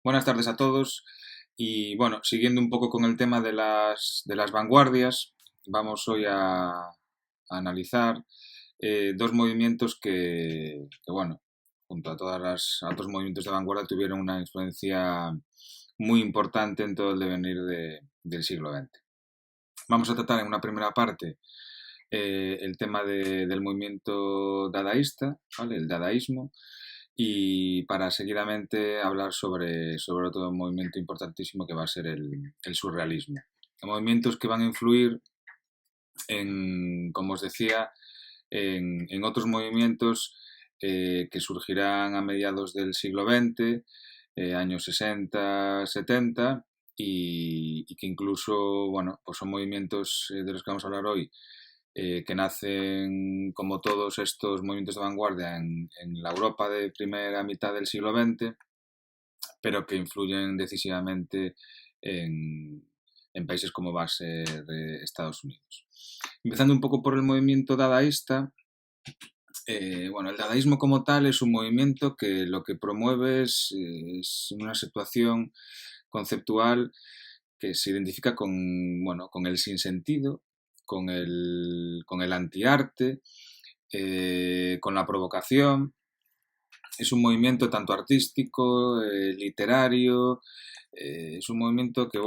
Buenas tardes a todos y bueno, siguiendo un poco con el tema de las vanguardias, vamos hoy a analizar dos movimientos que, junto a a otros movimientos de vanguardia tuvieron una influencia muy importante en todo el devenir del siglo XX. Vamos a tratar en una primera parte el tema del movimiento dadaísta, ¿vale? El dadaísmo, y para seguidamente hablar sobre otro movimiento importantísimo que va a ser el surrealismo. Movimientos que van a influir como os decía, en otros movimientos que surgirán a mediados del siglo XX, años 60, 70, y que incluso, bueno, pues son movimientos de los que vamos a hablar hoy, que nacen, como todos estos movimientos de vanguardia, en la Europa de primera mitad del siglo XX, pero que influyen decisivamente en países como va a ser Estados Unidos. Empezando un poco por el movimiento dadaísta, el dadaísmo como tal es un movimiento que lo que promueve es una situación conceptual que se identifica con el sinsentido, con el antiarte, con la provocación. Es un movimiento tanto artístico, literario, es un movimiento que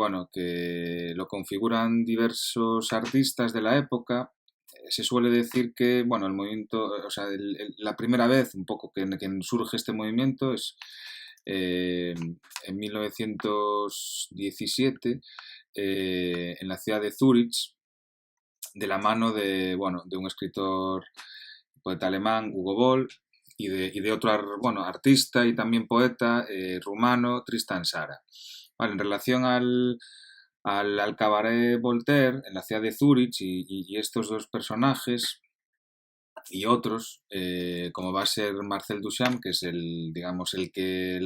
lo configuran diversos artistas de la época. Se suele decir que, el movimiento, o sea, la primera vez un poco que surge este movimiento es en 1917 en la ciudad de Zúrich, de la mano de un escritor, poeta alemán, Hugo Boll, y de otro artista y también poeta rumano, Tristan Tzara. Vale, en relación al cabaret Voltaire en la ciudad de Zúrich y estos dos personajes y otros, como va a ser Marcel Duchamp, que es el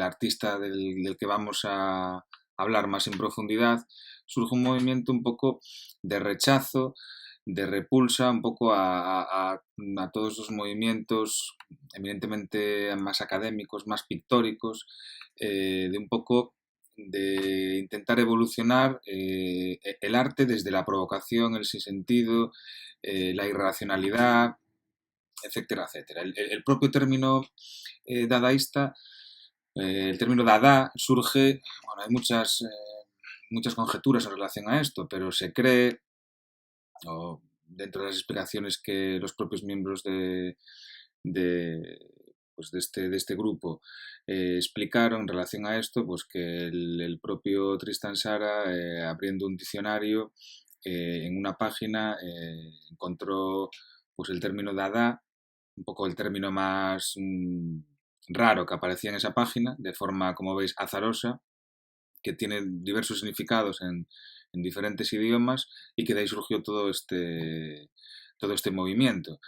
artista del que vamos a hablar más en profundidad, surge un movimiento un poco de rechazo, de repulsa un poco a todos los movimientos eminentemente más académicos, más pictóricos, de un poco de intentar evolucionar el arte desde la provocación, el sinsentido, la irracionalidad, etcétera, etcétera. El propio término dadaísta, el término dada, surge, hay muchas conjeturas en relación a esto, pero se cree, o dentro de las explicaciones que los propios miembros de este grupo explicaron en relación a esto, pues que el propio Tristan Tzara, abriendo un diccionario en una página, encontró pues el término dada, un poco el término más raro que aparecía en esa página, de forma, como veis, azarosa, que tiene diversos significados en diferentes idiomas, y que de ahí surgió todo este movimiento.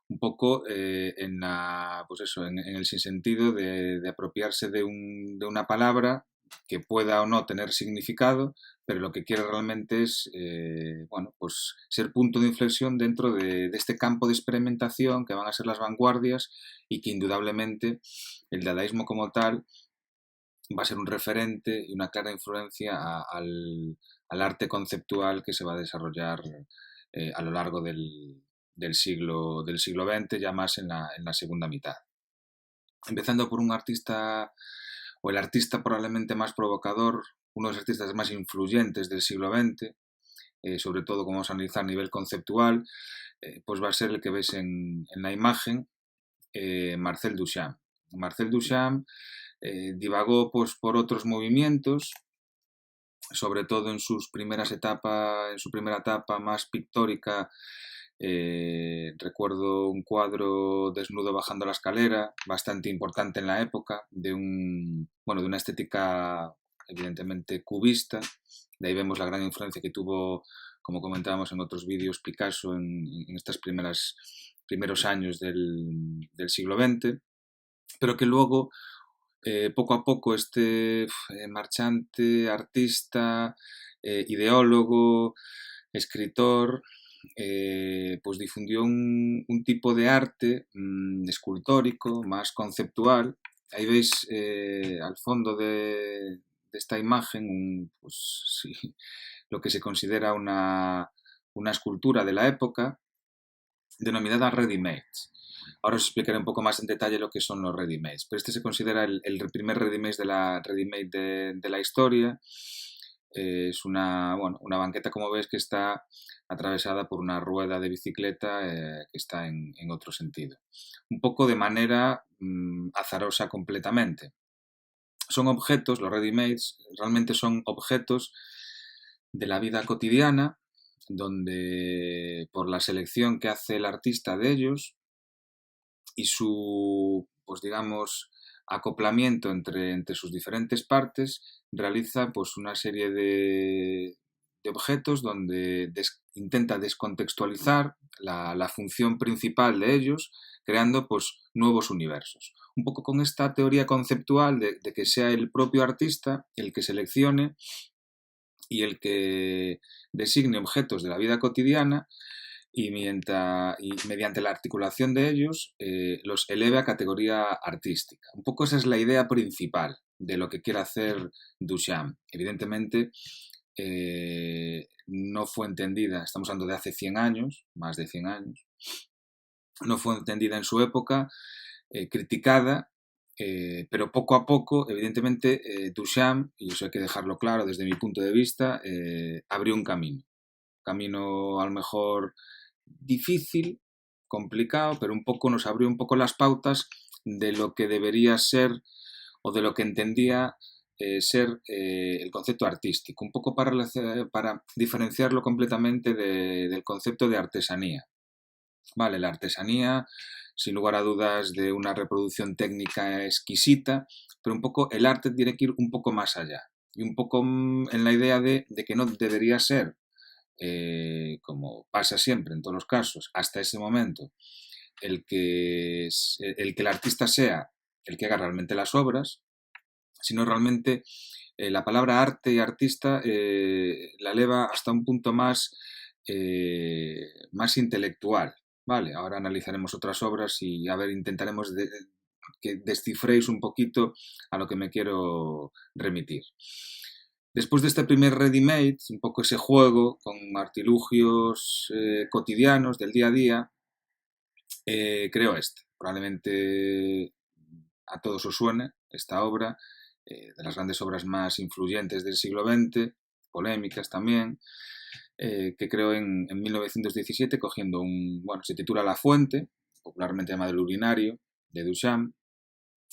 Un poco en el sinsentido de apropiarse de una palabra que pueda o no tener significado, pero lo que quiere realmente es ser punto de inflexión dentro de este campo de experimentación que van a ser las vanguardias, y que indudablemente el dadaísmo como tal va a ser un referente y una clara influencia al arte conceptual que se va a desarrollar a lo largo del siglo XX, ya más en la segunda mitad. Empezando por un artista, o el artista probablemente más provocador, uno de los artistas más influyentes del siglo XX, sobre todo como vamos a analizar a nivel conceptual, pues va a ser el que ves en la imagen, Marcel Duchamp. Marcel Duchamp divagó pues, por otros movimientos, sobre todo en su primera etapa más pictórica. Recuerdo un cuadro desnudo bajando la escalera, bastante importante en la época, de una estética evidentemente cubista. De ahí vemos la gran influencia que tuvo, como comentábamos en otros vídeos, Picasso en estos primeros años del siglo XX, pero que luego poco a poco este marchante, artista, ideólogo, escritor, pues difundió un tipo de arte escultórico, más conceptual. Ahí veis al fondo esta imagen, pues, sí, lo que se considera una escultura de la época denominada ready-mades. Ahora os explicaré un poco más en detalle lo que son los ready-mades, pero este se considera el primer ready-made de la historia. Es una banqueta, como ves, que está atravesada por una rueda de bicicleta que está en otro sentido. Un poco de manera azarosa completamente. Son objetos, los ready-mades, realmente son objetos de la vida cotidiana, donde por la selección que hace el artista de ellos y su, pues digamos, acoplamiento entre sus diferentes partes, realiza pues una serie de objetos donde intenta descontextualizar la función principal de ellos, creando pues nuevos universos. Un poco con esta teoría conceptual de que sea el propio artista el que seleccione y el que designe objetos de la vida cotidiana y mediante la articulación de ellos los eleve a categoría artística. Un poco esa es la idea principal de lo que quiere hacer Duchamp. Evidentemente no fue entendida, estamos hablando de hace 100 años, más de 100 años, no fue entendida en su época, criticada, pero poco a poco, evidentemente, Duchamp, y eso hay que dejarlo claro desde mi punto de vista, abrió un camino a lo mejor difícil, complicado, pero un poco nos abrió un poco las pautas de lo que debería ser o de lo que entendía ser el concepto artístico, un poco para diferenciarlo completamente del concepto de artesanía. Vale, la artesanía, sin lugar a dudas, de una reproducción técnica exquisita, pero un poco el arte tiene que ir un poco más allá. Y un poco en la idea de que no debería ser, como pasa siempre en todos los casos, hasta ese momento, el que el artista sea el que haga realmente las obras, sino realmente la palabra arte y artista la eleva hasta un punto más intelectual. Vale, ahora analizaremos otras obras y a ver, intentaremos que descifréis un poquito a lo que me quiero remitir. Después de este primer ready-made, un poco ese juego con artilugios cotidianos del día a día, creo este. Probablemente a todos os suene esta obra, de las grandes obras más influyentes del siglo XX, polémicas también, que creó en 1917 cogiendo se titula La Fuente, popularmente llamado El Urinario, de Duchamp.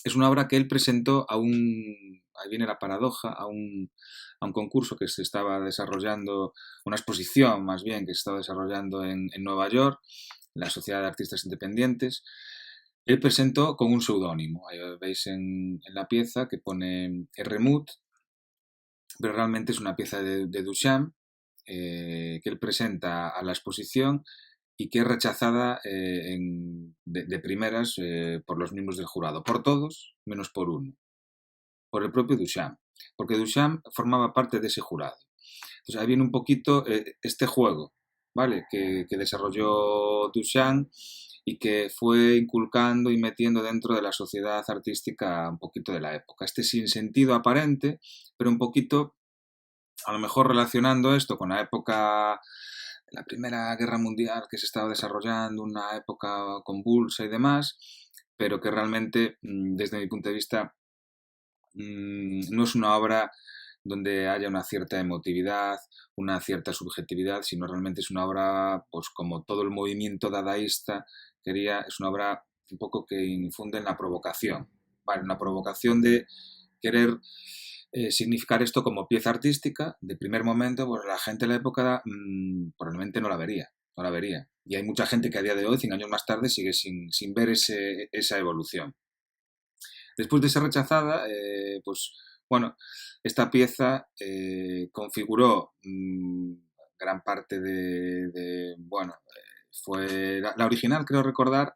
Es una obra que él presentó ahí viene la paradoja, a un concurso que se estaba desarrollando, una exposición más bien que se estaba desarrollando en Nueva York, la Sociedad de Artistas Independientes. Él presentó con un seudónimo. Ahí veis en la pieza que pone R. Pero realmente es una pieza de Duchamp que él presenta a la exposición y que es rechazada de primeras por los miembros del jurado, por todos menos por uno, por el propio Duchamp, porque Duchamp formaba parte de ese jurado. Entonces ahí viene un poquito este juego, ¿vale? Que desarrolló Duchamp y que fue inculcando y metiendo dentro de la sociedad artística un poquito de la época. Este sinsentido aparente, pero un poquito, a lo mejor relacionando esto con la época de la Primera Guerra Mundial que se estaba desarrollando, una época convulsa y demás, pero que realmente, desde mi punto de vista, no es una obra donde haya una cierta emotividad, una cierta subjetividad, sino realmente es una obra, pues como todo el movimiento dadaísta quería, es una obra un poco que infunde en la provocación, ¿vale? Una provocación de querer significar esto como pieza artística. De primer momento, pues la gente de la época probablemente no la vería. Y hay mucha gente que a día de hoy, 100 años más tarde, sigue sin ver esa evolución. Después de ser rechazada, esta pieza configuró gran parte fue la original, creo recordar,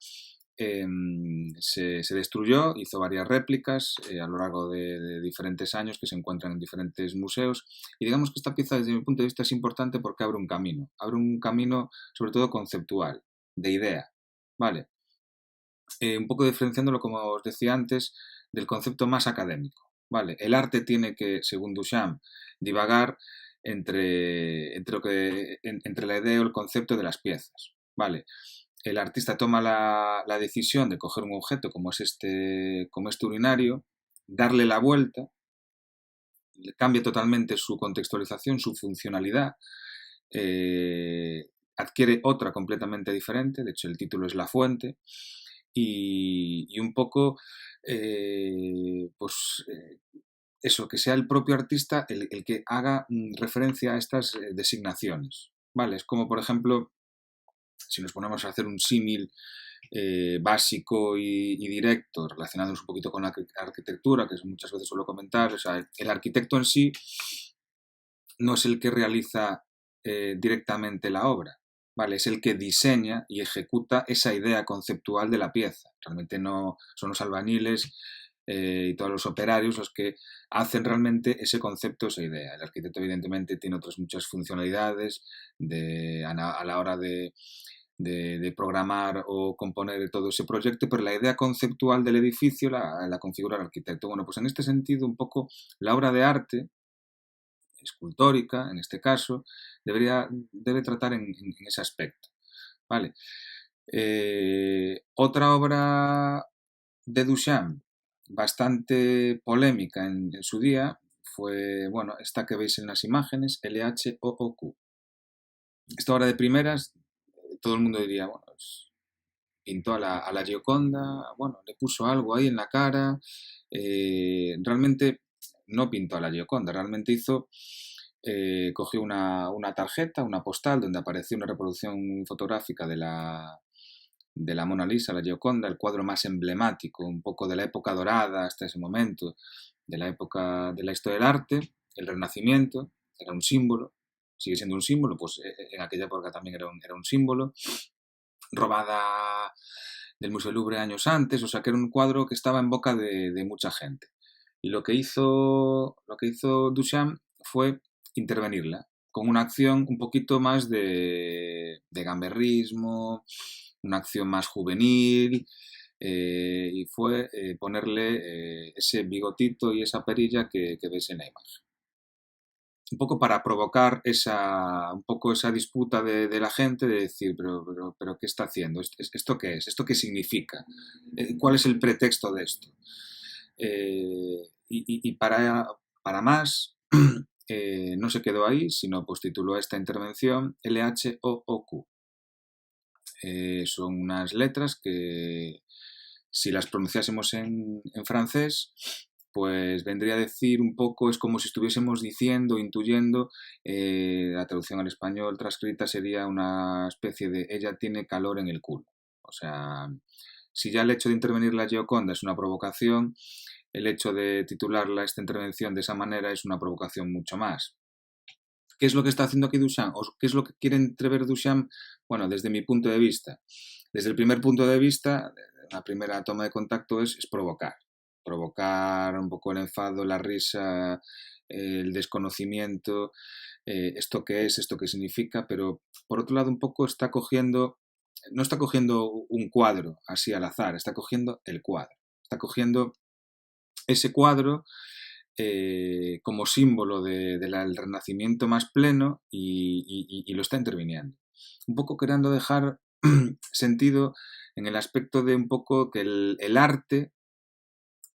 se destruyó, hizo varias réplicas a lo largo de diferentes años que se encuentran en diferentes museos y digamos que esta pieza desde mi punto de vista es importante porque abre un camino sobre todo conceptual, de idea, ¿vale? Un poco diferenciándolo, como os decía antes, del concepto más académico. ¿vale? El arte tiene que, según Duchamp, divagar entre la idea o el concepto de las piezas, ¿vale? El artista toma la decisión de coger un objeto como este urinario, darle la vuelta, cambia totalmente su contextualización, su funcionalidad, adquiere otra completamente diferente, de hecho el título es La Fuente, y un poco, pues eso, que sea el propio artista el que haga referencia a estas designaciones, ¿vale? Es como, por ejemplo, si nos ponemos a hacer un símil básico y directo, relacionándonos un poquito con la arquitectura, que muchas veces suelo comentar, o sea, el arquitecto en sí no es el que realiza directamente la obra, ¿vale? Es el que diseña y ejecuta esa idea conceptual de la pieza. Realmente no son los albañiles y todos los operarios los que hacen realmente ese concepto, esa idea. El arquitecto evidentemente tiene otras muchas funcionalidades a la hora de programar o componer todo ese proyecto, pero la idea conceptual del edificio la configura el arquitecto. Bueno, pues en este sentido un poco la obra de arte escultórica, en este caso, debe tratar en ese aspecto. ¿Vale? Otra obra de Duchamp, bastante polémica en su día, fue, bueno, esta que veis en las imágenes, LHOOQ. Esta obra de primeras, todo el mundo diría, bueno, pintó a la Gioconda, bueno, le puso algo ahí en la cara, realmente no pintó a la Gioconda, realmente cogió una tarjeta, una postal, donde aparecía una reproducción fotográfica de la Mona Lisa, la Gioconda, el cuadro más emblemático, un poco de la época dorada hasta ese momento, de la época de la historia del arte, el Renacimiento, era un símbolo, sigue siendo un símbolo, pues en aquella época también era un símbolo, robada del Museo del Louvre años antes, o sea que era un cuadro que estaba en boca de mucha gente. Y lo que hizo Duchamp fue intervenirla con una acción un poquito más de gamberrismo, una acción más juvenil, y fue ponerle ese bigotito y esa perilla que ves en la imagen. Un poco para provocar un poco esa disputa de la gente, de decir, pero ¿qué está haciendo? ¿Esto qué es? ¿Esto qué significa? ¿Cuál es el pretexto de esto? Y para más, no se quedó ahí, sino pues tituló esta intervención LHOOQ. Son unas letras que, si las pronunciásemos en francés, pues vendría a decir un poco, es como si estuviésemos diciendo, intuyendo, la traducción al español transcrita sería una especie de ella tiene calor en el culo. O sea, si ya el hecho de intervenir la Gioconda es una provocación, el hecho de titularla esta intervención de esa manera es una provocación mucho más. ¿Qué es lo que está haciendo aquí Duchamp? ¿O qué es lo que quiere entrever Duchamp? Bueno, desde mi punto de vista. Desde el primer punto de vista, la primera toma de contacto es provocar. Provocar un poco el enfado, la risa, el desconocimiento, esto qué es, esto qué significa, pero por otro lado un poco no está cogiendo un cuadro así al azar, está cogiendo el cuadro. Está cogiendo ese cuadro como símbolo del renacimiento más pleno y lo está interviniendo. Un poco queriendo dejar sentido en el aspecto de un poco que el arte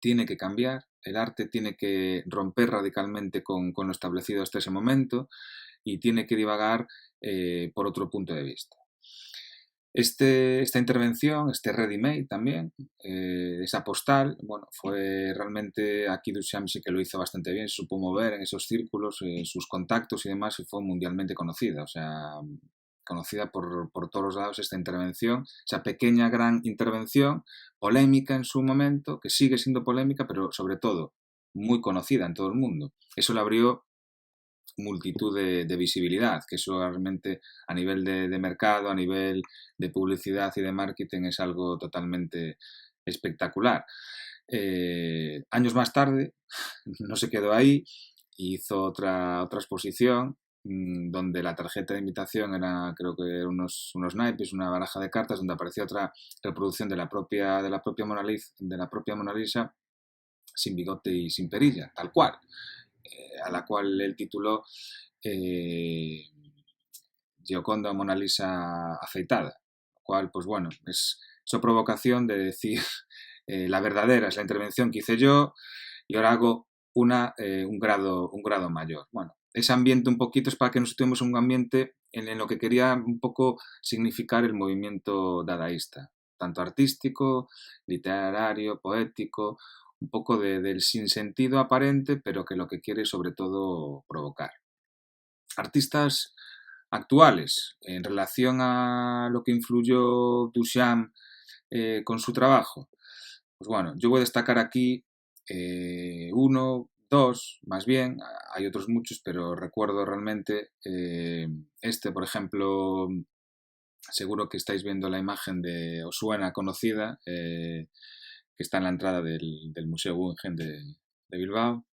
tiene que cambiar, el arte tiene que romper radicalmente con lo establecido hasta ese momento y tiene que divagar por otro punto de vista. Esta intervención, este ready-made también, esa postal, bueno, fue realmente, aquí Duchamp sí que lo hizo bastante bien, se supo mover en esos círculos, sus contactos y demás, y fue mundialmente conocida, o sea, conocida por todos los lados esta intervención, esa pequeña gran intervención, polémica en su momento, que sigue siendo polémica, pero sobre todo muy conocida en todo el mundo. Eso le abrió multitud de visibilidad, que eso realmente a nivel de mercado, a nivel de publicidad y de marketing es algo totalmente espectacular. Años más tarde, no se quedó ahí, hizo otra exposición donde la tarjeta de invitación era, creo que eran unos naipes, una baraja de cartas, donde aparecía otra reproducción de la propia Mona Lisa, sin bigote y sin perilla, tal cual, a la cual él tituló Gioconda Mona Lisa afeitada, lo cual, pues bueno, es su provocación de decir la verdadera es la intervención que hice yo y ahora hago un grado mayor. Bueno, ese ambiente un poquito es para que nos situemos en un ambiente en lo que quería un poco significar el movimiento dadaísta, tanto artístico, literario, poético, un poco del sinsentido aparente, pero que lo que quiere sobre todo provocar. Artistas actuales en relación a lo que influyó Duchamp con su trabajo. Pues bueno, yo voy a destacar aquí uno, dos, más bien, hay otros muchos, pero recuerdo realmente por ejemplo, seguro que estáis viendo la imagen os suena conocida, que está en la entrada del Museo Guggenheim de Bilbao,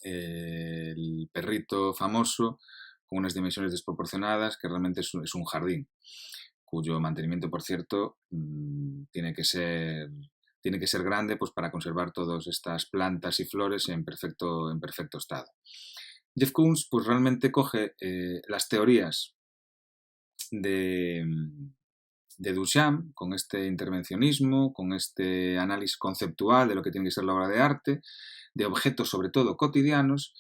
el perrito famoso con unas dimensiones desproporcionadas que realmente es un jardín, cuyo mantenimiento, por cierto, tiene que ser grande pues, para conservar todas estas plantas y flores en perfecto estado. Jeff Koons pues, realmente coge las teorías de Duchamp, con este intervencionismo, con este análisis conceptual de lo que tiene que ser la obra de arte, de objetos sobre todo cotidianos,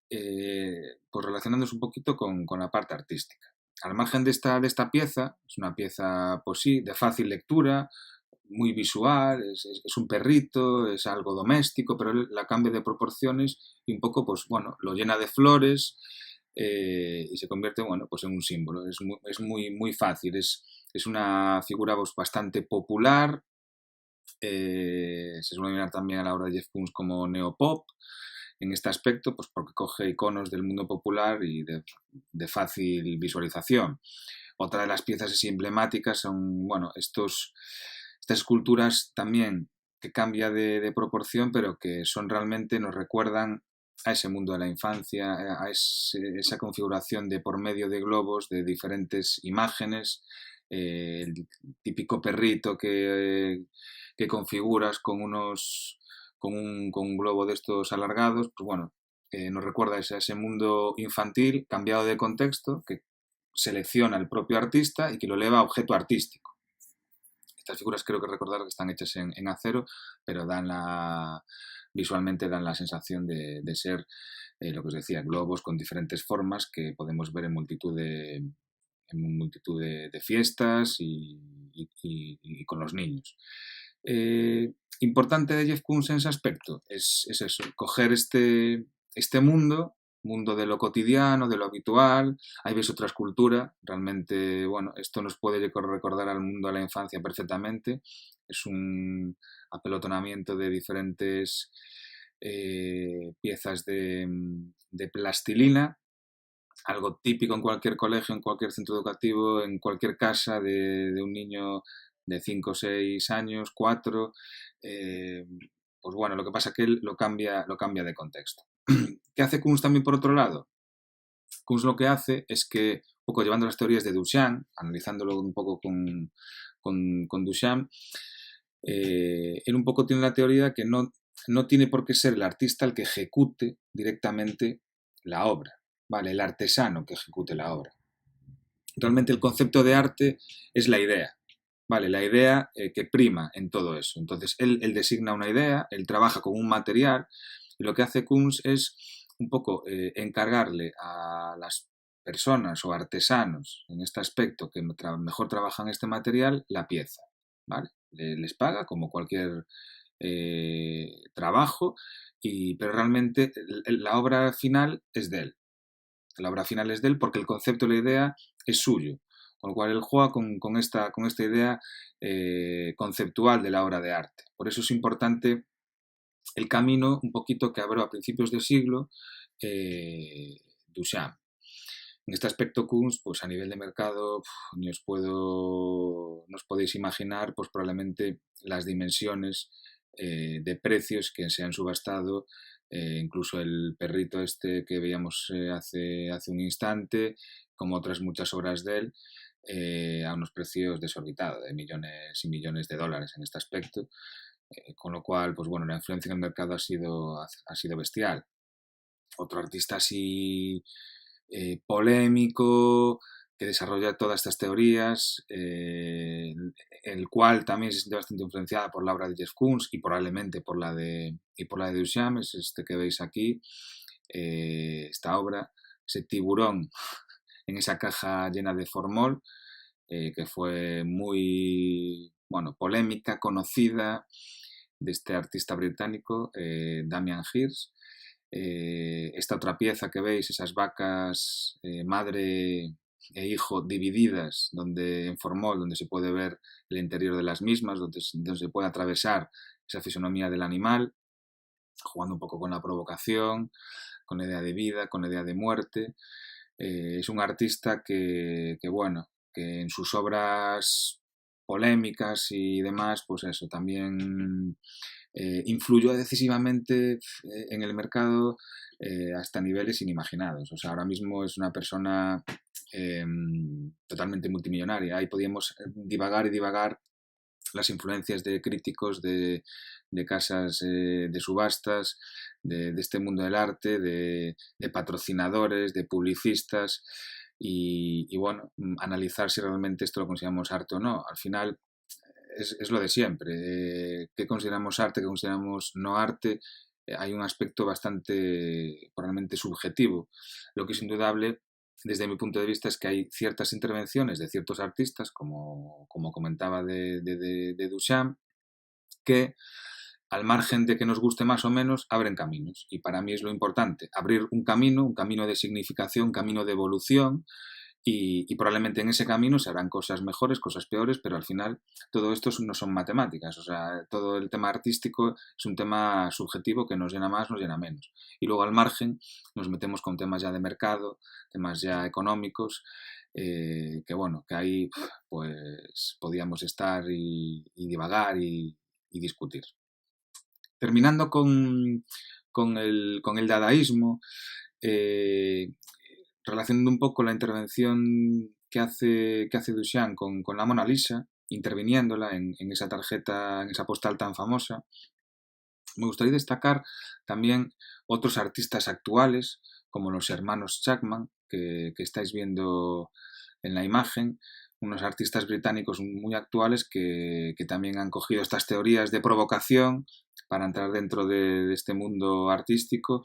pues relacionándose un poquito con la parte artística. Al margen de esta pieza, es una pieza, pues sí, de fácil lectura, muy visual, es un perrito, es algo doméstico, pero él la cambia de proporciones y un poco, pues bueno, lo llena de flores y se convierte, bueno, pues en un símbolo. Es muy fácil, es una figura pues, bastante popular, se suele mirar también a la obra de Jeff Koons como neopop, en este aspecto, pues porque coge iconos del mundo popular y de fácil visualización. Otra de las piezas así emblemáticas son, bueno, estas esculturas también que cambia de proporción, pero que son realmente, nos recuerdan a ese mundo de la infancia, a esa configuración de por medio de globos, de diferentes imágenes, el típico perrito que configuras con un globo de estos alargados, pues bueno, nos recuerda a ese mundo infantil cambiado de contexto, que selecciona el propio artista y que lo eleva a objeto artístico. Estas figuras creo que recordar que están hechas en acero, pero visualmente dan la sensación de ser, lo que os decía, globos con diferentes formas que podemos ver en multitud de fiestas y con los niños. Importante de Jeff Koons en ese aspecto es eso, coger este mundo de lo cotidiano, de lo habitual. Ahí ves otra escultura, realmente, bueno, esto nos puede recordar al mundo de la infancia perfectamente. Es un apelotonamiento de diferentes piezas de plastilina, algo típico en cualquier colegio, en cualquier centro educativo, en cualquier casa de un niño de 5 o 6 años, 4, pues bueno, lo que pasa es que él lo cambia de contexto. ¿Qué hace Koons también por otro lado? Koons lo que hace es que, un poco llevando las teorías de Duchamp, analizándolo un poco con Duchamp, él un poco tiene la teoría que no tiene por qué ser el artista el que ejecute directamente la obra, ¿vale? El artesano que ejecute la obra. Realmente el concepto de arte es la idea, ¿vale? La idea que prima en todo eso. Entonces, él designa una idea, él trabaja con un material, y lo que hace Koons es un poco encargarle a las personas o artesanos en este aspecto que mejor trabajan este material, la pieza, ¿vale? Les paga como cualquier trabajo, pero realmente la obra final es de él. La obra final es de él porque el concepto, la idea es suyo. Con lo cual él juega con esta idea conceptual de la obra de arte. Por eso es importante el camino un poquito que abrió a principios de siglo Duchamp. En este aspecto, Koons, pues a nivel de mercado, ni os podéis imaginar, pues probablemente las dimensiones de precios que se han subastado, incluso el perrito este que veíamos hace un instante, como otras muchas obras de él, a unos precios desorbitados, de millones y millones de dólares en este aspecto. con lo cual, pues bueno, la influencia en el mercado ha sido bestial. Otro artista así polémico, que desarrolla todas estas teorías, el cual también se siente bastante influenciada por la obra de Jeff Koons y probablemente por la de Duchamp, es este que veis aquí, esta obra, ese tiburón en esa caja llena de formol, que fue muy, bueno, polémica, conocida, de este artista británico, Damien Hirst. Esta otra pieza que veis, esas vacas madre e hijo divididas, donde en formol, donde se puede ver el interior de las mismas, donde se puede atravesar esa fisonomía del animal, jugando un poco con la provocación, con la idea de vida, con la idea de muerte. Es un artista bueno, que en sus obras polémicas y demás, pues eso, también influyó decisivamente en el mercado hasta niveles inimaginados. O sea, ahora mismo es una persona totalmente multimillonaria. Ahí podíamos divagar y divagar las influencias de críticos de casas de subastas, de este mundo del arte, de patrocinadores, de publicistas y, bueno, analizar si realmente esto lo consideramos arte o no. Al final es lo de siempre. ¿Qué consideramos arte, qué consideramos no arte? Hay un aspecto bastante probablemente subjetivo. Lo que es indudable desde mi punto de vista es que hay ciertas intervenciones de ciertos artistas, como comentaba de Duchamp, que al margen de que nos guste más o menos, abren caminos. Y para mí es lo importante, abrir un camino de significación, un camino de evolución, y probablemente en ese camino se harán cosas mejores, cosas peores, pero al final todo esto no son matemáticas. O sea, todo el tema artístico es un tema subjetivo que nos llena más, nos llena menos. Y luego al margen nos metemos con temas ya de mercado, temas ya económicos, que bueno, que ahí pues podíamos estar y divagar y discutir. Terminando con el dadaísmo, eh, relacionando un poco la intervención que hace Duchamp con la Mona Lisa, interviniéndola en esa tarjeta, en esa postal tan famosa, me gustaría destacar también otros artistas actuales, como los hermanos Chapman, que estáis viendo en la imagen, unos artistas británicos muy actuales que también han cogido estas teorías de provocación para entrar dentro de este mundo artístico.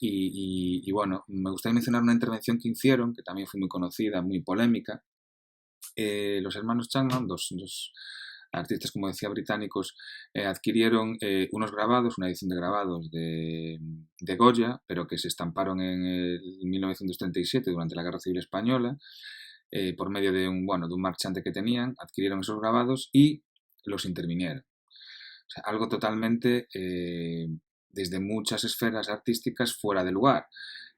Y bueno, me gustaría mencionar una intervención que hicieron, que también fue muy conocida, muy polémica. Los hermanos Chapman, dos artistas, como decía, británicos, adquirieron unos grabados, una edición de grabados de Goya, pero que se estamparon en el 1937 durante la Guerra Civil Española, por medio de un marchante que tenían, adquirieron esos grabados y los intervinieron. O sea, algo totalmente, desde muchas esferas artísticas, fuera de lugar.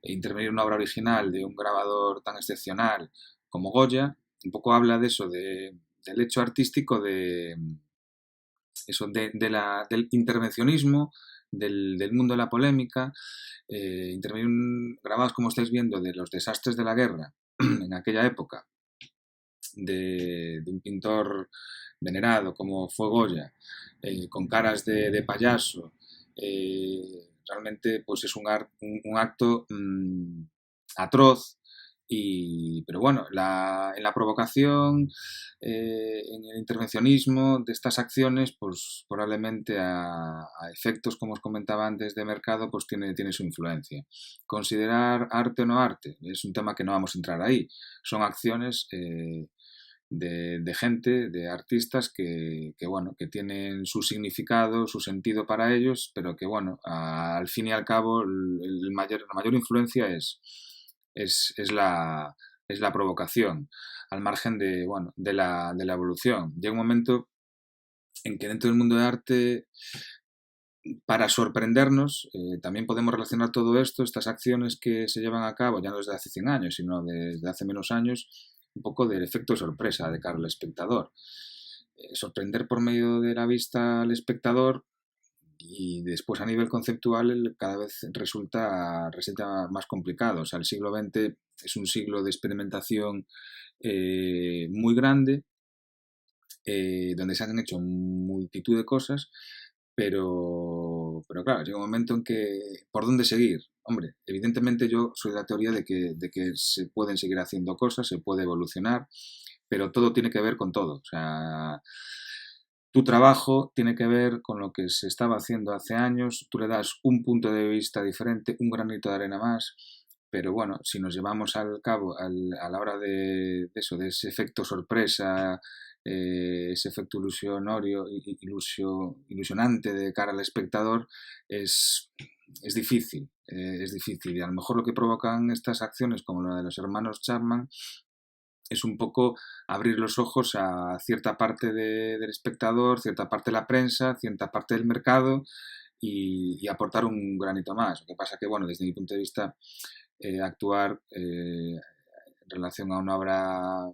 Intervenir una obra original de un grabador tan excepcional como Goya, un poco habla de eso, del hecho artístico, del intervencionismo, del mundo de la polémica, intervenir grabados, como estáis viendo, de los desastres de la guerra en aquella época, de un pintor venerado como fue Goya, con caras de payaso, realmente pues es un acto atroz. Pero bueno, en la provocación, en el intervencionismo de estas acciones, pues probablemente a efectos, como os comentaba antes, de mercado, pues tiene su influencia. Considerar arte o no arte es un tema que no vamos a entrar ahí. Son acciones de gente, de artistas bueno, que tienen su significado, su sentido para ellos, pero que bueno, al fin y al cabo la mayor influencia es la provocación, al margen de la evolución. Llega un momento en que dentro del mundo de arte, para sorprendernos, también podemos relacionar todo esto, estas acciones que se llevan a cabo, ya no desde hace 100 años, sino desde hace menos años, un poco del efecto de sorpresa de cara al espectador. Sorprender por medio de la vista al espectador, y después a nivel conceptual cada vez resulta más complicado. O sea, el siglo XX es un siglo de experimentación muy grande, donde se han hecho multitud de cosas, pero claro, llega un momento en que, ¿por dónde seguir? Hombre, evidentemente yo soy de la teoría de que se pueden seguir haciendo cosas, se puede evolucionar, pero todo tiene que ver con todo. O sea, tu trabajo tiene que ver con lo que se estaba haciendo hace años, tú le das un punto de vista diferente, un granito de arena más, pero bueno, si nos llevamos al cabo a la hora de eso, de ese efecto sorpresa, ese efecto ilusionante de cara al espectador, es difícil, es difícil. Y a lo mejor lo que provocan estas acciones, como la de los hermanos Chapman, es un poco abrir los ojos a cierta parte del espectador, cierta parte de la prensa, cierta parte del mercado y aportar un granito más. Lo que pasa que, bueno, desde mi punto de vista, actuar en relación a una obra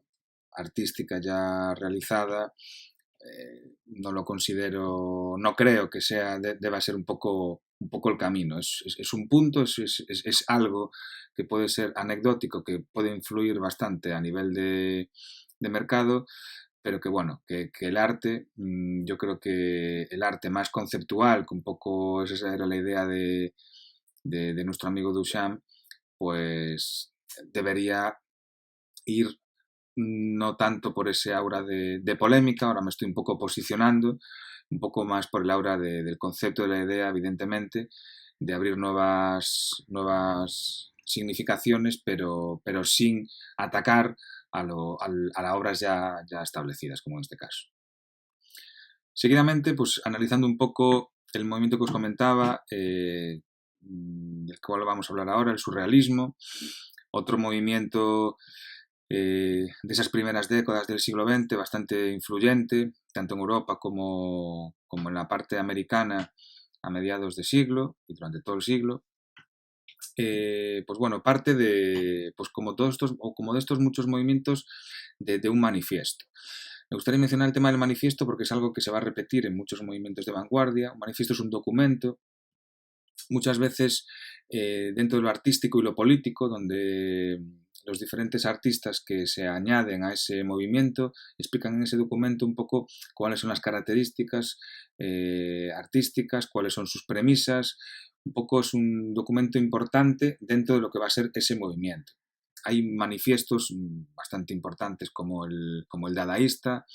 artística ya realizada, no lo considero, no creo que deba ser un poco el camino. Es un punto, es algo que puede ser anecdótico, que puede influir bastante a nivel de mercado, pero que bueno, que el arte, yo creo que el arte más conceptual, que un poco esa era la idea de nuestro amigo Duchamp, pues debería ir no tanto por ese aura de polémica, ahora me estoy un poco posicionando, un poco más por el aura del concepto de la idea, evidentemente, de abrir nuevas significaciones, pero sin atacar a las obras ya establecidas, como en este caso. Seguidamente, pues analizando un poco el movimiento que os comentaba, del cual vamos a hablar ahora, el surrealismo, otro movimiento de esas primeras décadas del siglo XX, bastante influyente, tanto en Europa como en la parte americana a mediados de siglo y durante todo el siglo. Pues bueno, parte de, pues como todos estos, o como de estos muchos movimientos, de un manifiesto. Me gustaría mencionar el tema del manifiesto porque es algo que se va a repetir en muchos movimientos de vanguardia. Un manifiesto es un documento, muchas veces dentro de lo artístico y lo político, donde los diferentes artistas que se añaden a ese movimiento explican en ese documento un poco cuáles son las características artísticas, cuáles son sus premisas. Un poco es un documento importante dentro de lo que va a ser ese movimiento. Hay manifiestos bastante importantes como el dadaísta,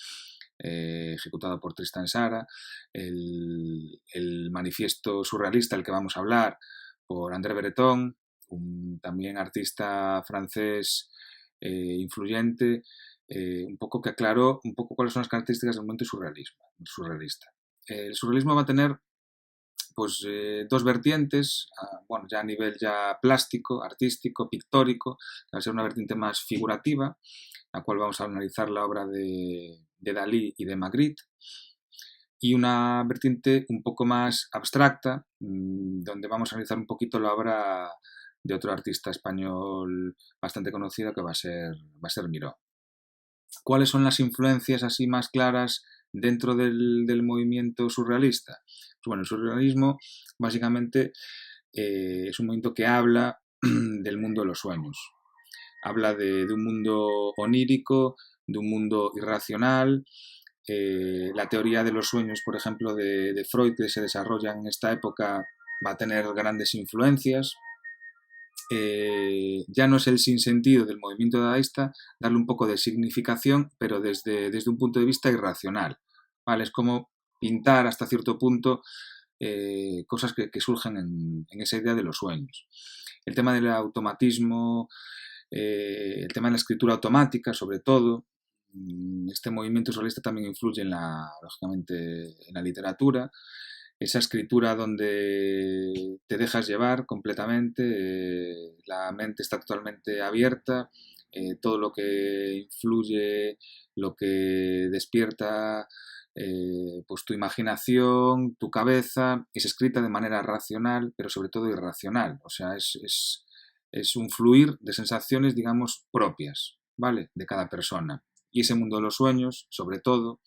ejecutado por Tristan Tzara, el manifiesto surrealista, el que vamos a hablar, por André Breton, un también artista francés influyente, un poco que aclaró un poco cuáles son las características del movimiento surrealista. El surrealismo va a tener pues dos vertientes, bueno, ya a nivel ya plástico, artístico, pictórico, va a ser una vertiente más figurativa, la cual vamos a analizar la obra de Dalí y de Magritte, y una vertiente un poco más abstracta, donde vamos a analizar un poquito la obra de otro artista español bastante conocido que va a ser Miró. ¿Cuáles son las influencias así más claras dentro del movimiento surrealista? Pues bueno, el surrealismo básicamente es un movimiento que habla del mundo de los sueños. Habla de un mundo onírico, de un mundo irracional. La teoría de los sueños, por ejemplo, de Freud, que se desarrolla en esta época, va a tener grandes influencias. Ya no es el sinsentido del movimiento dadaísta darle un poco de significación, pero desde un punto de vista irracional, ¿vale? Es como pintar hasta cierto punto cosas que surgen en esa idea de los sueños. El tema del automatismo, el tema de la escritura automática, sobre todo. Este movimiento surrealista también influye lógicamente, en la literatura. Esa escritura donde te dejas llevar completamente, la mente está totalmente abierta, todo lo que influye, lo que despierta pues tu imaginación, tu cabeza, es escrita de manera racional, pero sobre todo irracional. O sea, es un fluir de sensaciones, digamos, propias, ¿vale? De cada persona. Y ese mundo de los sueños, sobre todo,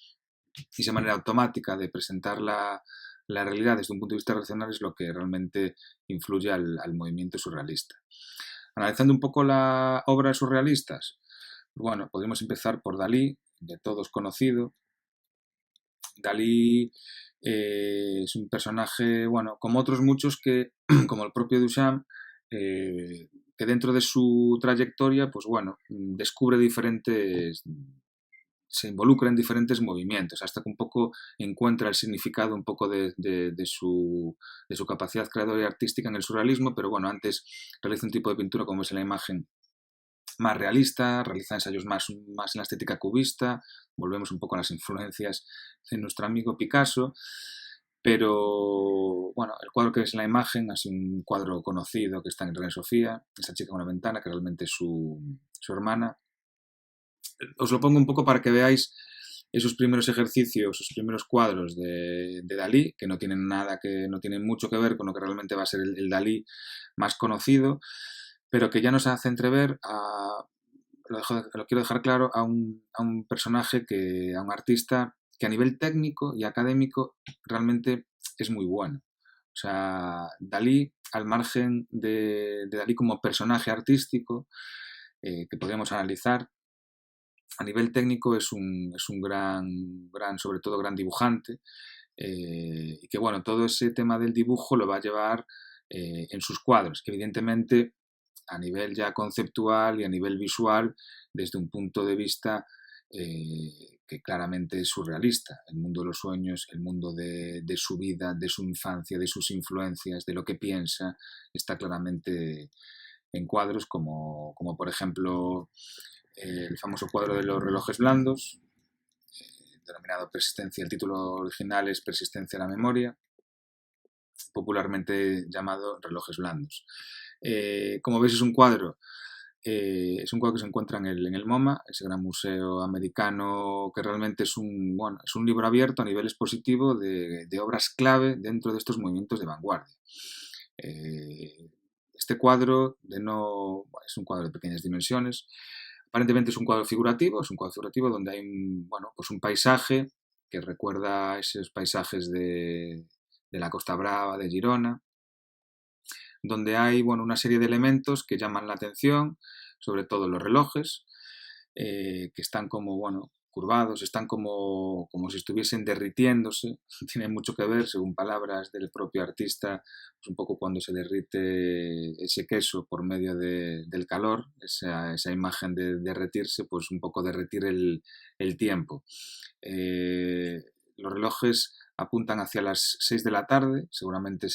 y esa manera automática de presentar la realidad desde un punto de vista racional es lo que realmente influye al movimiento surrealista. Analizando un poco las obras surrealistas, bueno, podemos empezar por Dalí, de todos conocido. Dalí Es un personaje, bueno, como otros muchos que, como el propio Duchamp, que dentro de su trayectoria, pues bueno, descubre diferentes, se involucra en diferentes movimientos, hasta que un poco encuentra el significado un poco de su capacidad creadora y artística en el surrealismo, pero bueno, antes realiza un tipo de pintura, como es en la imagen, más realista, realiza ensayos más en la estética cubista, volvemos un poco a las influencias de nuestro amigo Picasso, pero bueno, el cuadro que ves en la imagen es un cuadro conocido que está en Reina Sofía, esta chica con una ventana, que realmente es su hermana. Os lo pongo un poco para que veáis esos primeros ejercicios, esos primeros cuadros de Dalí, que no tienen nada, que no tienen mucho que ver con lo que realmente va a ser el Dalí más conocido, pero que ya nos hace entrever lo quiero dejar claro, a un personaje, a un artista que a nivel técnico y académico realmente es muy bueno. O sea, Dalí, al margen de Dalí como personaje artístico, que podríamos analizar, a nivel técnico es un gran, sobre todo gran dibujante, y que bueno, todo ese tema del dibujo lo va a llevar en sus cuadros, que evidentemente a nivel ya conceptual y a nivel visual, desde un punto de vista que claramente es surrealista. El mundo de los sueños, el mundo de su vida, de su infancia, de sus influencias, de lo que piensa, está claramente en cuadros como por ejemplo el famoso cuadro de los relojes blandos, denominado Persistencia. El título original es Persistencia en la memoria, popularmente llamado Relojes blandos. Como veis, es un cuadro que se encuentra en el MoMA, ese gran museo americano, que realmente es es un libro abierto a nivel expositivo de obras clave dentro de estos movimientos de vanguardia. Este cuadro es un cuadro de pequeñas dimensiones. Aparentemente es un cuadro figurativo, donde hay pues un paisaje que recuerda a esos paisajes de la Costa Brava, de Girona, donde hay una serie de elementos que llaman la atención, sobre todo los relojes, que están como curvados, están como si estuviesen derritiéndose. Tiene mucho que ver, según palabras del propio artista, pues un poco cuando se derrite ese queso por medio del calor, esa imagen de derretirse, pues un poco derretir el tiempo. Los relojes apuntan hacia las 6 de la tarde, seguramente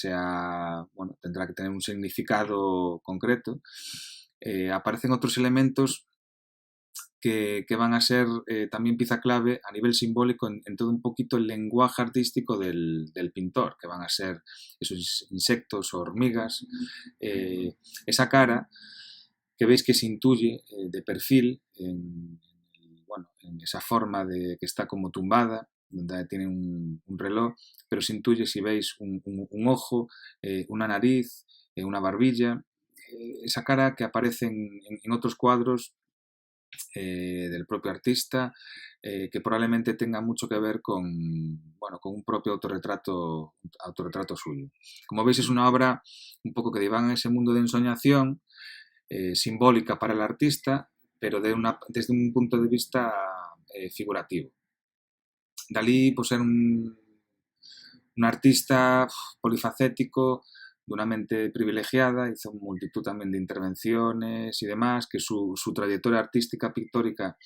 tendrá que tener un significado concreto. Aparecen otros elementos que van a ser también pieza clave a nivel simbólico en todo un poquito el lenguaje artístico del pintor, que van a ser esos insectos o hormigas. Esa cara que veis que se intuye de perfil en esa forma que está como tumbada, donde tiene un reloj, pero se intuye, si veis, un ojo, una nariz, una barbilla, esa cara que aparece en otros cuadros del propio artista, que probablemente tenga mucho que ver con un propio autorretrato suyo. Como veis, es una obra un poco que divaga en ese mundo de ensoñación, simbólica para el artista, pero desde un punto de vista figurativo. Dalí, pues, era un artista polifacético, de una mente privilegiada, hizo multitud también de intervenciones y demás, que su trayectoria artística, pictórica,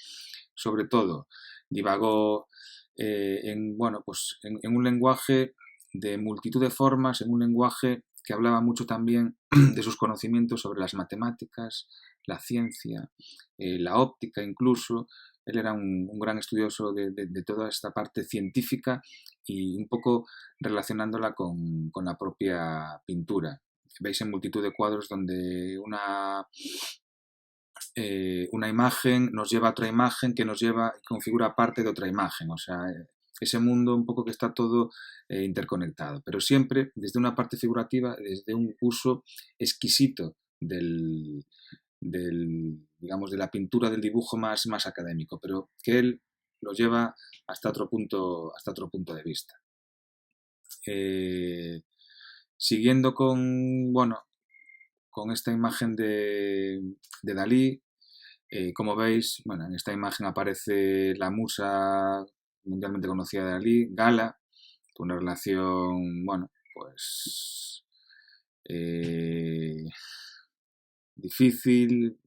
sobre todo, divagó en un lenguaje de multitud de formas, en un lenguaje que hablaba mucho también de sus conocimientos sobre las matemáticas, la ciencia, la óptica incluso. Él era un gran estudioso de toda esta parte científica y un poco relacionándola con la propia pintura. Veis en multitud de cuadros donde una imagen nos lleva a otra imagen que configura parte de otra imagen. O sea, ese mundo un poco que está todo interconectado, pero siempre desde una parte figurativa, desde un uso exquisito digamos, de la pintura, del dibujo más académico, pero que él lo lleva hasta otro punto de vista. Siguiendo con esta imagen de Dalí, como veis, en esta imagen aparece la musa mundialmente conocida de Dalí, Gala, una relación, bueno, pues difícil,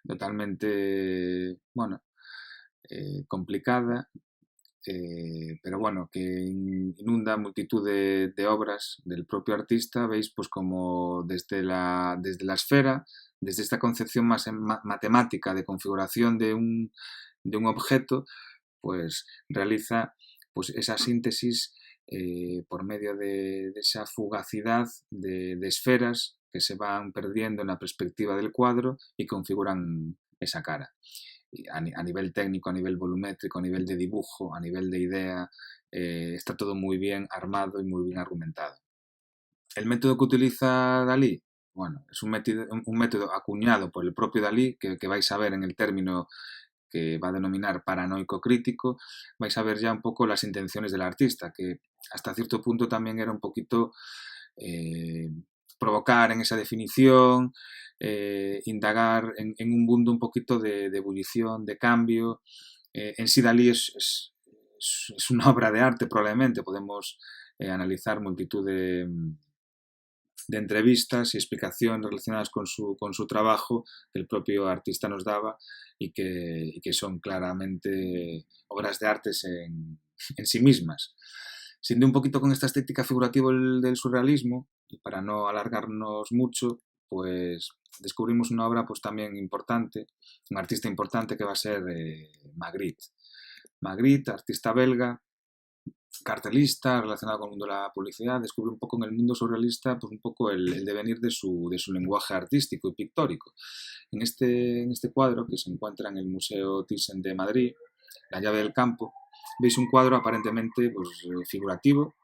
totalmente, bueno, complicada, pero bueno, que inunda multitud de obras del propio artista, veis, pues como desde la esfera, desde esta concepción más matemática de configuración de un objeto, pues realiza pues esa síntesis por medio de esa fugacidad de esferas que se van perdiendo en la perspectiva del cuadro y configuran esa cara. A nivel técnico, a nivel volumétrico, a nivel de dibujo, a nivel de idea, está todo muy bien armado y muy bien argumentado. El método que utiliza Dalí, bueno, es un método acuñado por el propio Dalí, que vais a ver en el término que va a denominar paranoico crítico, vais a ver ya un poco las intenciones del artista, que hasta cierto punto también era un poquito provocar en esa definición, indagar en un mundo un poquito de ebullición, de cambio. En sí Dalí es una obra de arte, probablemente. Podemos analizar multitud de entrevistas y explicaciones relacionadas con su trabajo que el propio artista nos daba y que son claramente obras de arte en sí mismas. Siendo un poquito con esta estética figurativa del surrealismo, y para no alargarnos mucho, pues descubrimos una obra pues también importante, un artista importante que va a ser Magritte. Magritte, artista belga, cartelista, relacionado con el mundo de la publicidad, descubre un poco en el mundo surrealista pues un poco el devenir de su lenguaje artístico y pictórico. En este cuadro, que se encuentra en el Museo Thyssen de Madrid, La llave del campo, veis un cuadro aparentemente pues, figurativo,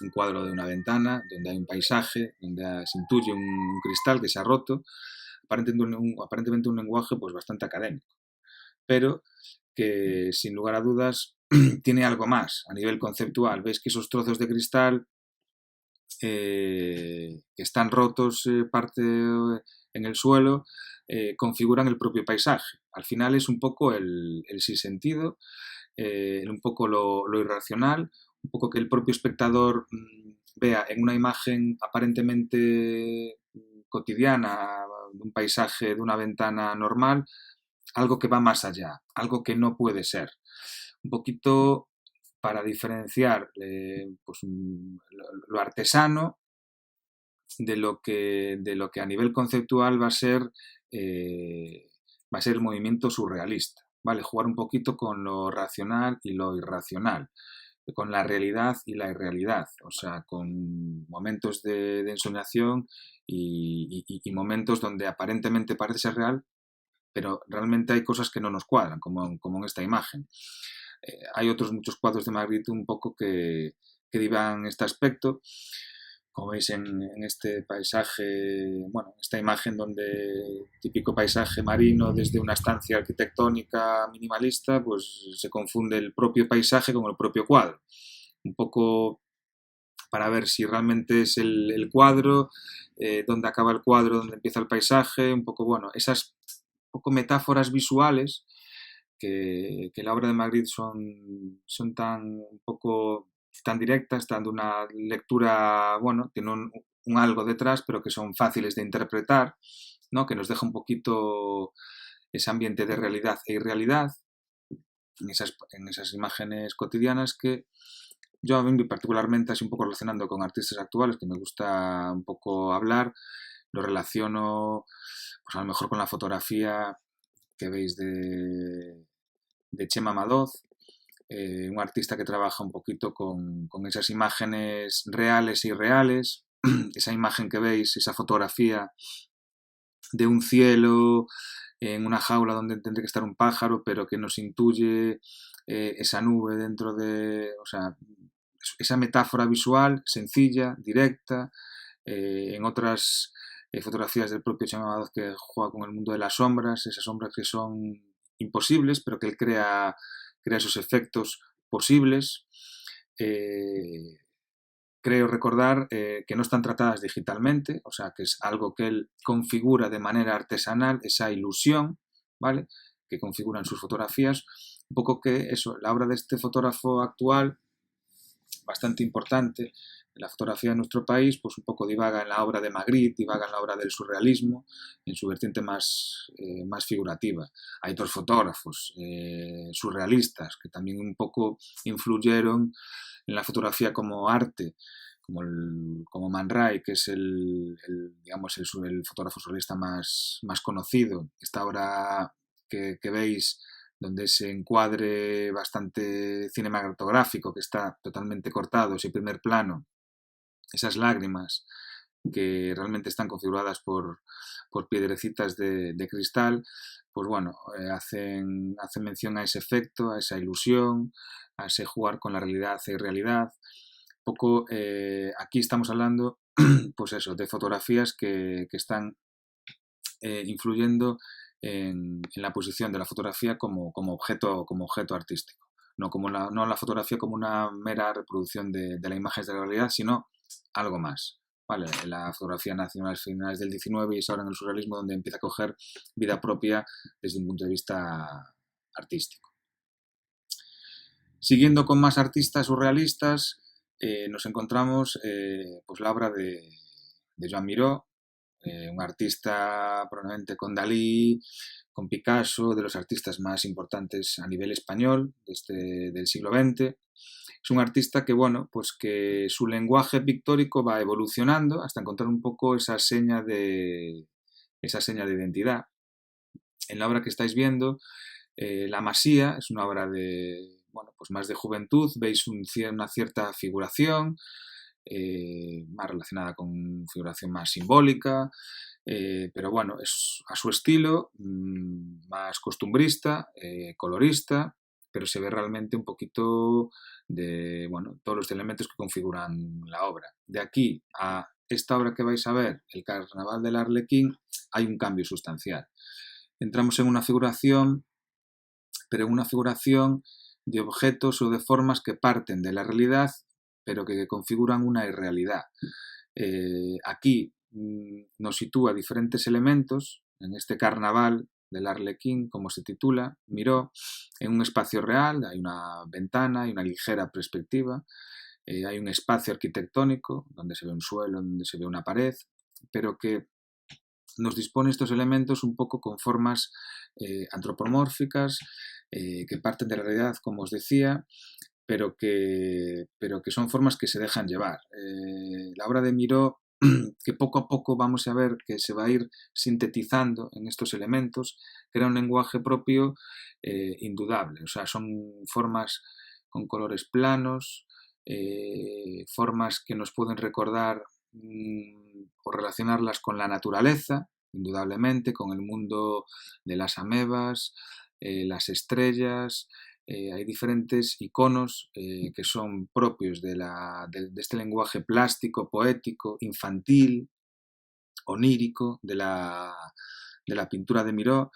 un cuadro de una ventana, donde hay un paisaje, donde se intuye un cristal que se ha roto, aparentemente un lenguaje pues, bastante académico, pero que sin lugar a dudas tiene algo más a nivel conceptual. Veis que esos trozos de cristal que están rotos parte en el suelo configuran el propio paisaje. Al final es un poco el sinsentido, un poco lo irracional, un poco que el propio espectador vea en una imagen aparentemente cotidiana, de un paisaje, de una ventana normal, algo que va más allá, algo que no puede ser. Un poquito para diferenciar pues, lo artesano de lo que a nivel conceptual va a ser el movimiento surrealista, ¿vale? Jugar un poquito con lo racional y lo irracional, con la realidad y la irrealidad, o sea, con momentos de ensoñación y momentos donde aparentemente parece ser real, pero realmente hay cosas que no nos cuadran, como en esta imagen. Hay otros muchos cuadros de Magritte un poco que divan este aspecto, como veis en este paisaje, bueno, esta imagen donde típico paisaje marino desde una estancia arquitectónica minimalista, pues se confunde el propio paisaje con el propio cuadro. Un poco para ver si realmente es el cuadro, dónde acaba el cuadro, dónde empieza el paisaje, un poco, bueno, esas poco metáforas visuales que la obra de Magritte son tan un poco tan directas, dando una lectura, bueno, tiene un algo detrás, pero que son fáciles de interpretar, ¿no? Que nos deja un poquito ese ambiente de realidad e irrealidad en esas imágenes cotidianas que yo a mí particularmente, así un poco relacionando con artistas actuales, que me gusta un poco hablar, lo relaciono pues a lo mejor con la fotografía que veis de Chema Madoz, un artista que trabaja un poquito con esas imágenes reales e irreales, esa imagen que veis, esa fotografía de un cielo en una jaula donde tendría que estar un pájaro, pero que nos intuye esa nube dentro de, o sea, esa metáfora visual sencilla, directa, en otras fotografías del propio Chema Madoz que juega con el mundo de las sombras, esas sombras que son imposibles, pero que él crea esos efectos posibles. Creo recordar que no están tratadas digitalmente, o sea, que es algo que él configura de manera artesanal, esa ilusión, ¿vale?, que configuran sus fotografías, un poco que eso, la obra de este fotógrafo actual, bastante importante, la fotografía de nuestro país, pues un poco divaga en la obra de Magritte, divaga en la obra del surrealismo, en su vertiente más figurativa. Hay otros fotógrafos surrealistas que también un poco influyeron en la fotografía como arte, como Man Ray, que es digamos, el fotógrafo surrealista más conocido. Esta obra que veis, donde ese encuadre bastante cinematográfico que está totalmente cortado, ese primer plano, esas lágrimas que realmente están configuradas por piedrecitas de cristal, pues bueno, hacen mención a ese efecto, a esa ilusión, a ese jugar con la realidad e irrealidad. Un poco, aquí estamos hablando, pues eso, de fotografías que están influyendo en la posición de la fotografía como objeto artístico. No la fotografía como una mera reproducción de la imagen de la realidad, sino algo más. ¿Vale? La fotografía nació a finales del 19 y es ahora en el surrealismo donde empieza a coger vida propia desde un punto de vista artístico. Siguiendo con más artistas surrealistas, nos encontramos pues la obra de Joan Miró, un artista probablemente con Dalí, con Picasso, de los artistas más importantes a nivel español del siglo XX. Es un artista que, bueno, pues que su lenguaje pictórico va evolucionando hasta encontrar un poco esa seña de identidad. En la obra que estáis viendo, La Masía, es una obra de, bueno, pues más de juventud, veis una cierta figuración, más relacionada con figuración más simbólica, pero bueno, es a su estilo, más costumbrista, colorista, pero se ve realmente un poquito de, bueno, todos los elementos que configuran la obra. De aquí a esta obra que vais a ver, El Carnaval del Arlequín, hay un cambio sustancial. Entramos en una figuración, pero en una figuración de objetos o de formas que parten de la realidad, pero que configuran una irrealidad. Aquí nos sitúa diferentes elementos, en este carnaval del Arlequín, como se titula, Miró, en un espacio real, hay una ventana, hay una ligera perspectiva, hay un espacio arquitectónico, donde se ve un suelo, donde se ve una pared, pero que nos dispone estos elementos un poco con formas antropomórficas, que parten de la realidad, como os decía, pero que son formas que se dejan llevar. La obra de Miró, que poco a poco vamos a ver que se va a ir sintetizando en estos elementos, crea un lenguaje propio indudable. O sea, son formas con colores planos, formas que nos pueden recordar o relacionarlas con la naturaleza, indudablemente, con el mundo de las amebas, las estrellas. Hay diferentes iconos que son propios de este lenguaje plástico, poético, infantil, onírico de la pintura de Miró.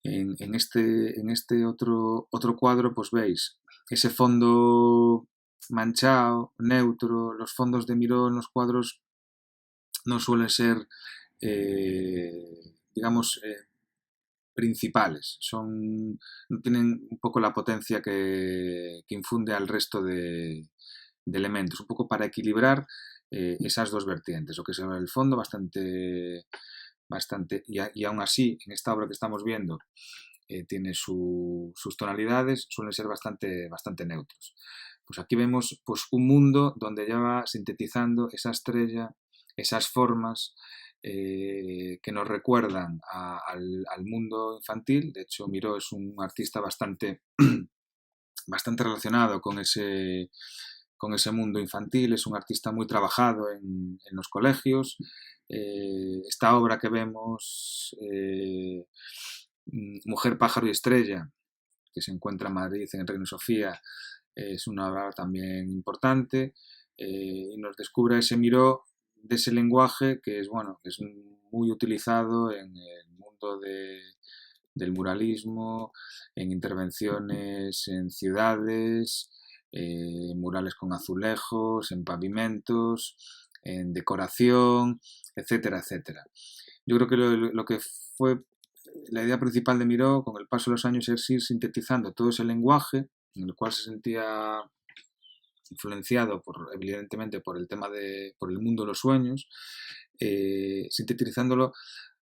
En este otro cuadro, pues veis ese fondo manchado, neutro. Los fondos de Miró en los cuadros no suelen ser, digamos, principales. No tienen un poco la potencia que infunde al resto de elementos, un poco para equilibrar esas dos vertientes, lo que es el fondo bastante y aún así en esta obra que estamos viendo tiene sus tonalidades, suelen ser bastante neutros. Pues aquí vemos pues un mundo donde ya va sintetizando esa estrella, esas formas que nos recuerdan al mundo infantil. De hecho, Miró es un artista bastante relacionado con ese mundo infantil, es un artista muy trabajado en los colegios. Esta obra que vemos, Mujer, pájaro y estrella, que se encuentra en Madrid, en el Reina Sofía, es una obra también importante, y nos descubre ese Miró de ese lenguaje que es, bueno, que es muy utilizado en el mundo del muralismo, en intervenciones en ciudades, murales con azulejos, en pavimentos, en decoración, etcétera, etcétera. Yo creo que lo que fue la idea principal de Miró, con el paso de los años, es ir sintetizando todo ese lenguaje en el cual se sentía influenciado evidentemente por el tema por el mundo de los sueños, sintetizándolo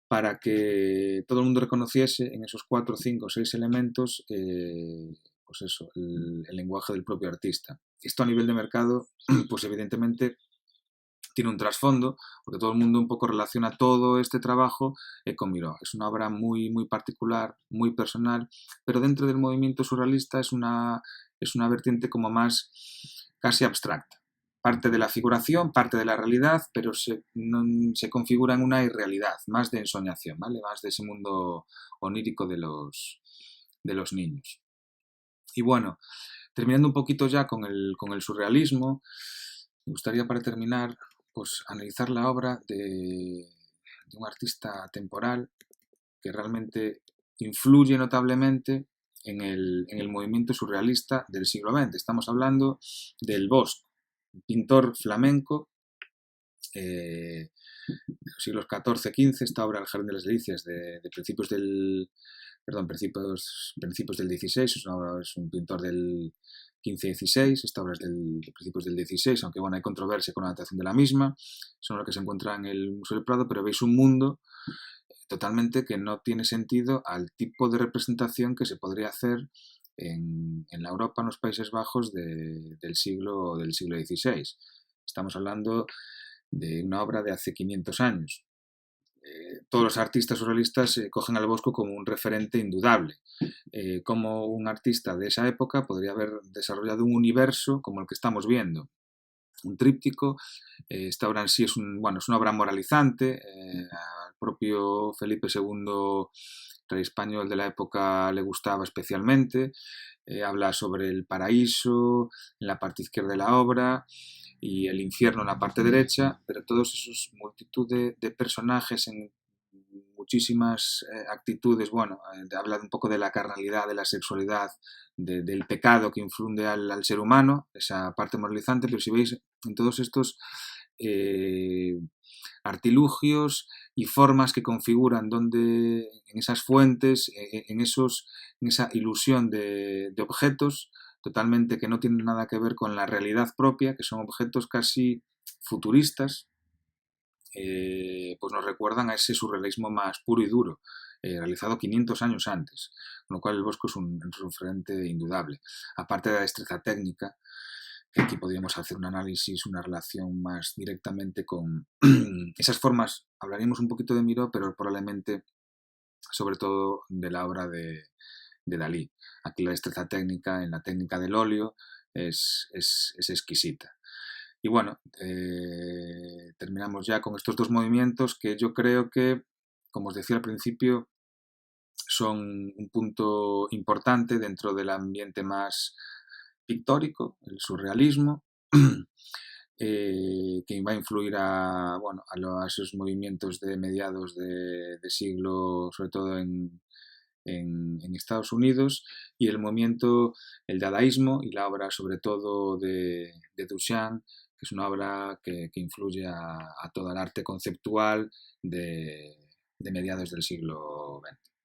para que todo el mundo reconociese en esos 4, 5, 6 elementos, pues eso, el lenguaje del propio artista. Esto a nivel de mercado, pues evidentemente tiene un trasfondo, porque todo el mundo un poco relaciona todo este trabajo con Miró. Es una obra muy, muy particular, muy personal, pero dentro del movimiento surrealista es una vertiente como más casi abstracta. Parte de la figuración, parte de la realidad, pero se configura en una irrealidad, más de ensoñación, ¿vale? Más de ese mundo onírico de los niños. Y bueno, terminando un poquito ya con el surrealismo, me gustaría para terminar pues analizar la obra de un artista temporal que realmente influye notablemente en el movimiento surrealista del siglo XX. Estamos hablando del Bosco, un pintor flamenco de los siglos XIV-XV. Esta obra, El Jardín de las Delicias, de principios del XVI, es un pintor del 15-16, esta obra es de principios del 16, aunque bueno, hay controversia con la datación de la misma, son lo que se encuentra en el Museo del Prado, pero veis un mundo totalmente que no tiene sentido al tipo de representación que se podría hacer en la Europa, en los Países Bajos del siglo XVI. Estamos hablando de una obra de hace 500 años. Todos los artistas surrealistas cogen al Bosco como un referente indudable. Como un artista de esa época podría haber desarrollado un universo como el que estamos viendo. Un tríptico. Esta obra en sí es una obra moralizante. Al propio Felipe II, rey español de la época, le gustaba especialmente. Habla sobre el paraíso en la parte izquierda de la obra y el infierno en la parte derecha, pero todos esos multitud de personajes en muchísimas actitudes, habla un poco de la carnalidad, de la sexualidad, del pecado que infunde al ser humano, esa parte moralizante, pero si veis en todos estos artilugios y formas que configuran en esas fuentes, en esa ilusión de objetos totalmente que no tienen nada que ver con la realidad propia, que son objetos casi futuristas, pues nos recuerdan a ese surrealismo más puro y duro, realizado 500 años antes, con lo cual el Bosco es un referente indudable. Aparte de la destreza técnica, que aquí podríamos hacer un análisis, una relación más directamente con esas formas. Hablaríamos un poquito de Miró, pero probablemente sobre todo de la obra de Dalí. Aquí la destreza técnica en la técnica del óleo es exquisita. Y bueno, terminamos ya con estos dos movimientos que yo creo que, como os decía al principio, son un punto importante dentro del ambiente más pictórico, el surrealismo, que va a influir a esos movimientos de mediados de siglo, sobre todo en Estados Unidos, y el movimiento, el dadaísmo y la obra sobre todo de Duchamp, que es una obra que influye a todo el arte conceptual de mediados del siglo XX.